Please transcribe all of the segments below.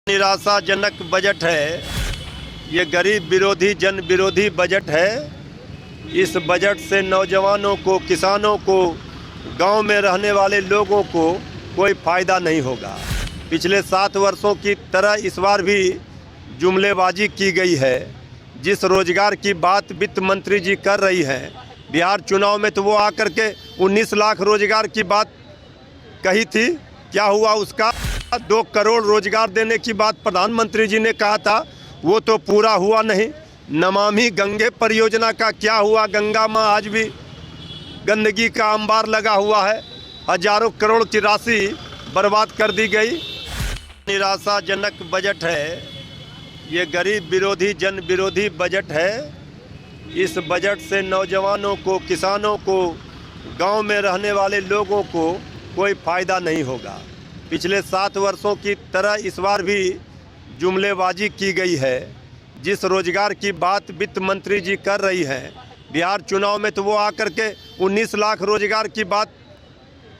निराशाजनक बजट है। ये गरीब विरोधी जन विरोधी बजट है। इस बजट से नौजवानों को, किसानों को, गांव में रहने वाले लोगों को कोई फ़ायदा नहीं होगा। पिछले 7 वर्षों की तरह इस बार भी जुमलेबाजी की गई है। जिस रोजगार की बात वित्त मंत्री जी कर रही हैं, बिहार चुनाव में तो वो आकर के 19 लाख रोजगार की बात कही थी। क्या हुआ उसका? 2 करोड़ रोजगार देने की बात प्रधानमंत्री जी ने कहा था, वो तो पूरा हुआ नहीं। नमामि गंगे परियोजना का क्या हुआ? गंगा मां आज भी गंदगी का अंबार लगा हुआ है। हजारों करोड़ की राशि बर्बाद कर दी गई। निराशाजनक बजट है। ये गरीब विरोधी जन विरोधी बजट है। इस बजट से नौजवानों को, किसानों को, गांव में रहने वाले लोगों को कोई फ़ायदा नहीं होगा। पिछले 7 वर्षों की तरह इस बार भी जुमलेबाजी की गई है। जिस रोजगार की बात वित्त मंत्री जी कर रही हैं, बिहार चुनाव में तो वो आकर के 19 लाख रोजगार की बात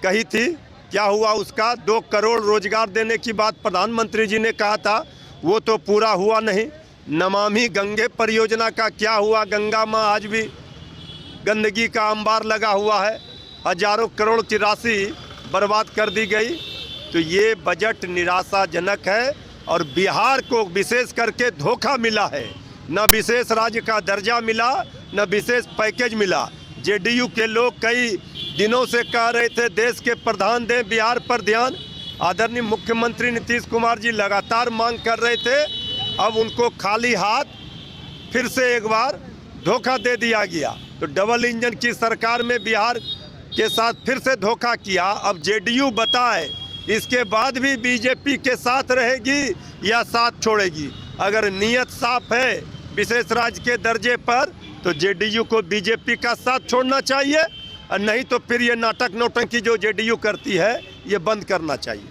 कही थी। क्या हुआ उसका? 2 करोड़ रोजगार देने की बात प्रधानमंत्री जी ने कहा था, वो तो पूरा हुआ नहीं। नमामि गंगे परियोजना का क्या हुआ? गंगा मां आज भी गंदगी का अंबार लगा हुआ है। हजारों करोड़ की राशि बर्बाद कर दी गई। तो ये बजट निराशाजनक है और बिहार को विशेष करके धोखा मिला है। न विशेष राज्य का दर्जा मिला, न विशेष पैकेज मिला। जेडीयू के लोग कई दिनों से कह रहे थे देश के प्रधान दें बिहार पर ध्यान। आदरणीय मुख्यमंत्री नीतीश कुमार जी लगातार मांग कर रहे थे। अब उनको खाली हाथ फिर से एक बार धोखा दे दिया गया। तो डबल इंजन की सरकार में बिहार के साथ फिर से धोखा किया। अब जेडीयू बताए इसके बाद भी बीजेपी के साथ रहेगी या साथ छोड़ेगी। अगर नीयत साफ है विशेष राज्य के दर्जे पर, तो जेडीयू को बीजेपी का साथ छोड़ना चाहिए, और नहीं तो फिर ये नाटक नौटंकी जो जेडीयू करती है ये बंद करना चाहिए।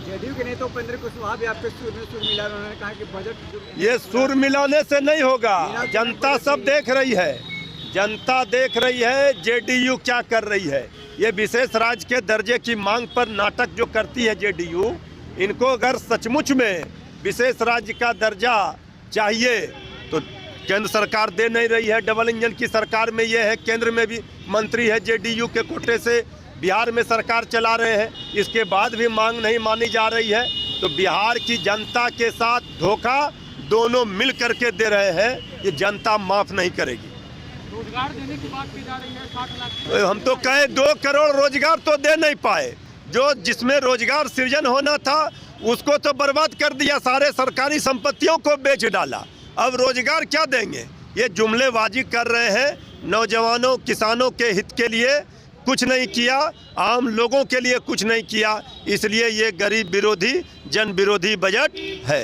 जेडीयू के नेता उपेंद्र कुशवाहा भी आपके सुर में सुर मिला, उन्होंने कहा कि बजट ये सुर मिलाने से नहीं होगा। जनता सब देख रही है, जनता देख रही है जेडीयू क्या कर रही है। ये विशेष राज्य के दर्जे की मांग पर नाटक जो करती है जेडीयू, इनको अगर सचमुच में विशेष राज्य का दर्जा चाहिए तो केंद्र सरकार दे नहीं रही है। डबल इंजन की सरकार में ये है, केंद्र में भी मंत्री है जेडीयू के कोटे से, बिहार में सरकार चला रहे हैं, इसके बाद भी मांग नहीं मानी जा रही है। तो बिहार की जनता के साथ धोखा दोनों मिल करके दे रहे हैं। ये जनता माफ़ नहीं करेगी। रोजगार देने की बात की जा रही है 60 लाख। हम तो कहे 2 करोड़ रोजगार तो दे नहीं पाए। जो जिसमें रोजगार सृजन होना था उसको तो बर्बाद कर दिया, सारे सरकारी संपत्तियों को बेच डाला। अब रोजगार क्या देंगे? ये जुमलेबाजी कर रहे हैं। नौजवानों, किसानों के हित के लिए कुछ नहीं किया, आम लोगों के लिए कुछ नहीं किया। इसलिए ये गरीब विरोधी जन विरोधी बजट है।